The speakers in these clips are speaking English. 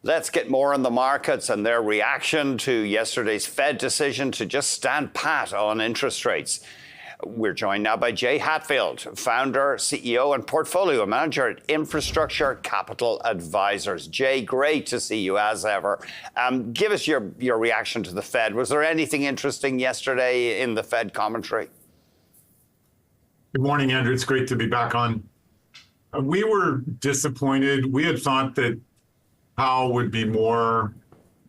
Let's get more on the markets and their reaction to yesterday's Fed decision to just stand pat on interest rates. We're joined now by Jay Hatfield, founder, CEO, and portfolio manager at Infrastructure Capital Advisors. Jay, great to see you as ever. Give us your reaction to the Fed. Was there anything interesting yesterday in the Fed commentary? Good morning, Andrew. It's great to be back on. We were disappointed. We had thought that Powell would be more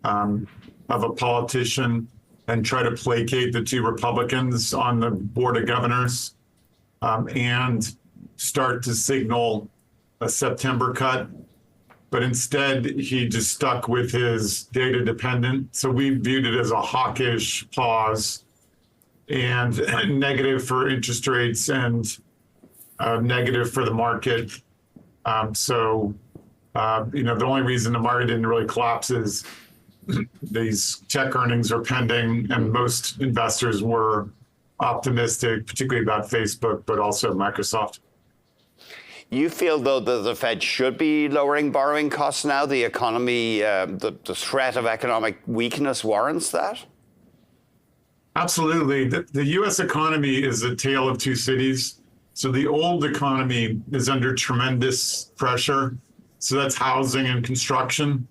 of a politician and try to placate the two Republicans on the Board of Governors and start to signal a September cut. But instead, he just stuck with his data dependent. So we viewed it as a hawkish pause and negative for interest rates and negative for the market. The only reason the market didn't really collapse is these tech earnings are pending, and most investors were optimistic, particularly about Facebook, but also Microsoft. You feel, though, that the Fed should be lowering borrowing costs now? The economy, the threat of economic weakness warrants that? Absolutely. The U.S. economy is a tale of two cities. So the old economy is under tremendous pressure. So that's housing and construction.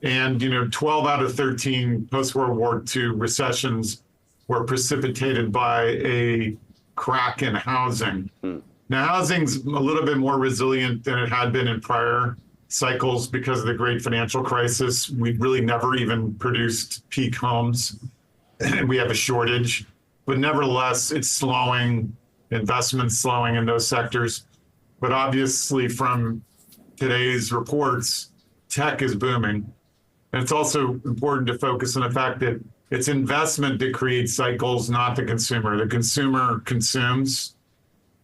And, 12 out of 13 post-World War II recessions were precipitated by a crack in housing. Now, housing's a little bit more resilient than it had been in prior cycles because of the great financial crisis. We really never even produced peak homes. We have a shortage. But nevertheless, it's slowing, investments slowing in those sectors. But obviously, from today's reports, tech is booming. And it's also important to focus on the fact that it's investment that creates cycles, not the consumer. The consumer consumes,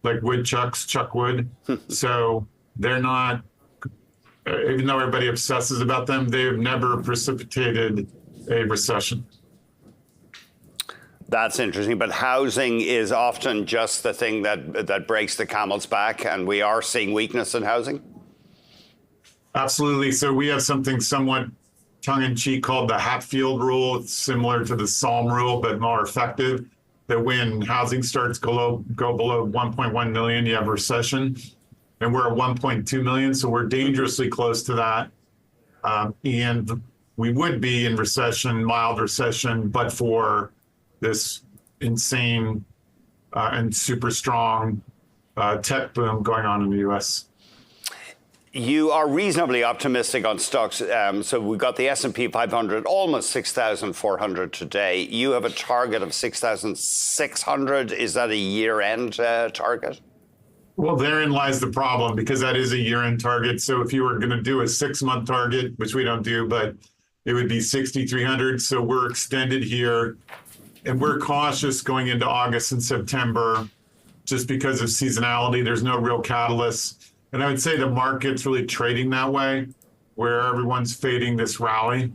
like woodchucks chuck wood. So they're not, even though everybody obsesses about them, they have never precipitated a recession. That's interesting, but housing is often just the thing that breaks the camel's back, and we are seeing weakness in housing? Absolutely. So we have something somewhat tongue-in-cheek called the Hatfield rule. It's similar to the Psalm rule, but more effective, that when housing starts go below 1.1 million, you have a recession. And we're at 1.2 million, so we're dangerously close to that. And we would be in recession, mild recession, but for this insane and super strong tech boom going on in the U.S. You are reasonably optimistic on stocks. So we've got the S&P 500, almost 6,400 today. You have a target of 6,600. Is that a year-end target? Well, therein lies the problem, because that is a year-end target. So if you were going to do a 6-month target, which we don't do, but it would be 6,300. So we're extended here. And we're cautious going into August and September just because of seasonality. There's no real catalyst. And I would say the market's really trading that way, where everyone's fading this rally.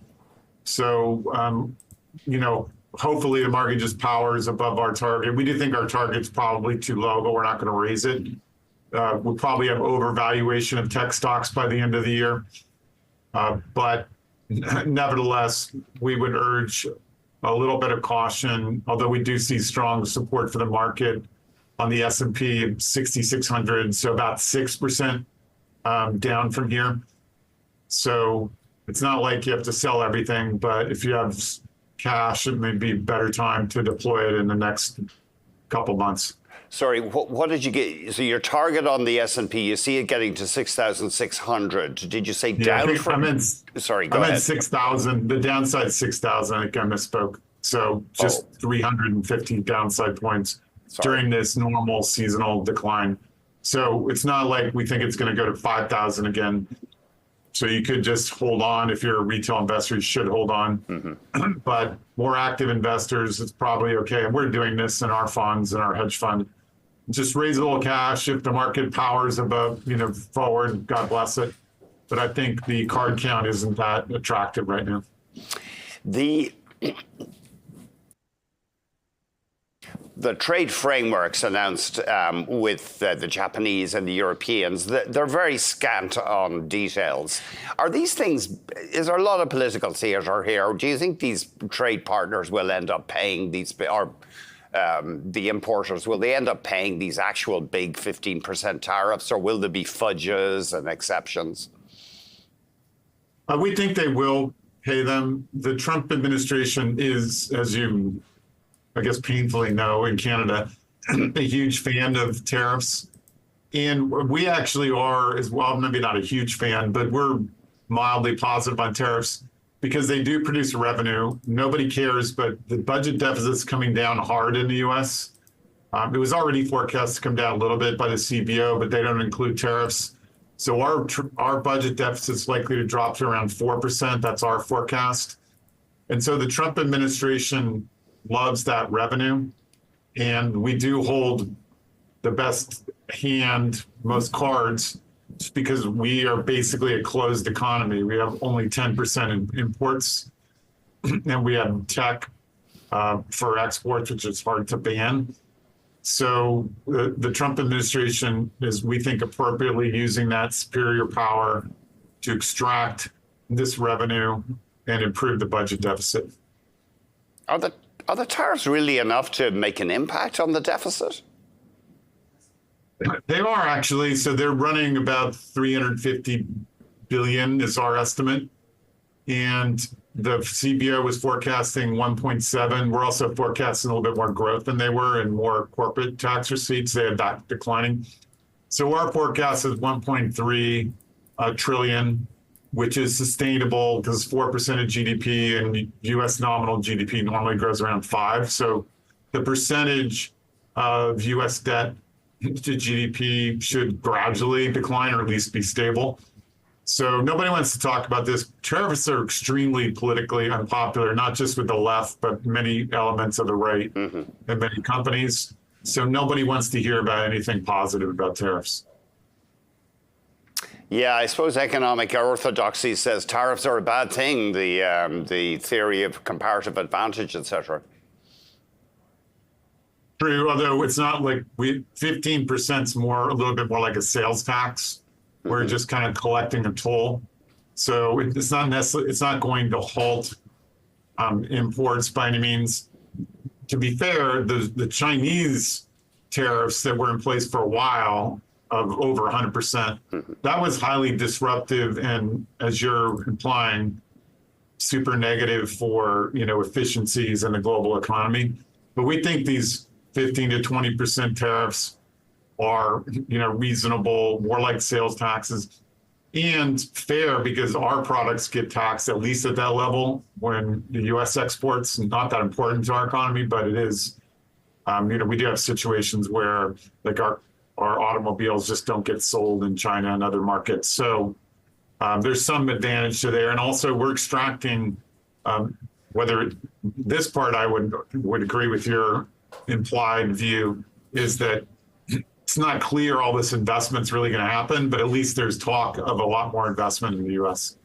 So, hopefully the market just powers above our target. We do think our target's probably too low, but we're not going to raise it. We'll probably have overvaluation of tech stocks by the end of the year. But nevertheless, we would urge a little bit of caution, although we do see strong support for the market on the S&P 6,600, so about 6% down from here. So it's not like you have to sell everything, but if you have cash, it may be a better time to deploy it in the next couple months. Sorry, what did you get? So your target on the S&P, you see it getting to 6,600. Did you say down from? Sorry, go ahead. I meant 6,000. The downside is 6,000. I think I misspoke. So just 350 downside points during this normal seasonal decline. So it's not like we think it's going to go to 5,000 again. So you could just hold on. If you're a retail investor, you should hold on. But more active investors, it's probably okay. And we're doing this in our funds and our hedge fund. Just raise a little cash. If the market powers above, forward, God bless it. But I think the card count isn't that attractive right now. the trade frameworks announced with the Japanese and the Europeans, they're very scant on details. Are these things, is there a lot of political theatre here? Do you think these trade partners will end up paying these, or the importers, will they end up paying these actual big 15% tariffs, or will there be fudges and exceptions? We think they will pay them. The Trump administration is, as you, I guess, painfully know in Canada, a huge fan of tariffs. And we actually are as well, maybe not a huge fan, but we're mildly positive on tariffs because they do produce revenue. Nobody cares, but the budget deficit's coming down hard in the US. It was already forecast to come down a little bit by the CBO, but they don't include tariffs. So our budget deficit's likely to drop to around 4%. That's our forecast. And so the Trump administration loves that revenue. And we do hold the best hand, most cards, just because we are basically a closed economy. We have only 10% in imports, and we have tech for exports, which is hard to ban. So the Trump administration is, we think, appropriately using that superior power to extract this revenue and improve the budget deficit. Are the tariffs really enough to make an impact on the deficit? They are actually. So they're running about 350 billion is our estimate. And the CBO was forecasting 1.7. We're also forecasting a little bit more growth than they were and more corporate tax receipts. They had that declining. So our forecast is 1.3 trillion, which is sustainable because 4% of GDP and US nominal GDP normally grows around 5. So the percentage of US debt to GDP should gradually decline or at least be stable. So nobody wants to talk about this. Tariffs are extremely politically unpopular, not just with the left, but many elements of the right and many companies. So nobody wants to hear about anything positive about tariffs. Yeah, I suppose economic orthodoxy says tariffs are a bad thing, the theory of comparative advantage, et cetera. True, although it's not like 15% is more, a little bit more like a sales tax. We're just kind of collecting a toll. So it's not necessarily, it's not going to halt imports by any means. To be fair, the Chinese tariffs that were in place for a while of over 100%, that was highly disruptive and, as you're implying, super negative for, efficiencies in the global economy. But we think these 15 to 20% tariffs are, reasonable, more like sales taxes, and fair because our products get taxed at least at that level when the U.S. exports. Not that important to our economy, but it is. We do have situations where, like our automobiles just don't get sold in China and other markets. So there's some advantage to there, and also we're extracting. Whether this part I would agree with your implied view is that it's not clear all this investment's really going to happen, but at least there's talk of a lot more investment in the U.S.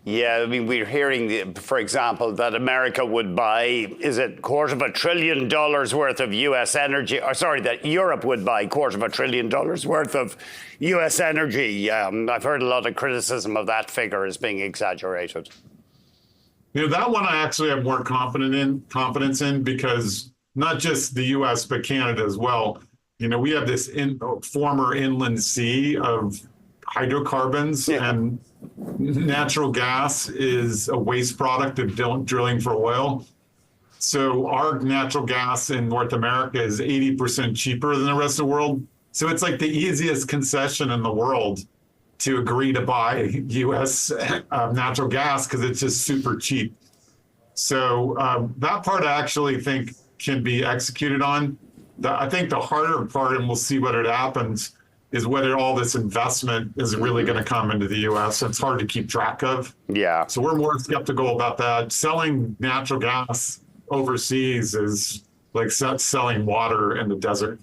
Yeah, I mean, we're hearing, for example, that America would buy, is it $250 billion worth of U.S. energy? Or sorry, that Europe would buy $250 billion worth of U.S. energy. I've heard a lot of criticism of that figure as being exaggerated. That one I actually have more confidence in because not just the U.S., but Canada as well. We have this former inland sea of hydrocarbons, and natural gas is a waste product of drilling for oil. So our natural gas in North America is 80% cheaper than the rest of the world. So it's like the easiest concession in the world to agree to buy U.S. Natural gas because it's just super cheap. So that part I actually think can be executed on. I think the harder part, and we'll see whether it happens, is whether all this investment is really going to come into the U.S. It's hard to keep track of. Yeah. So we're more skeptical about that. Selling natural gas overseas is like selling water in the desert.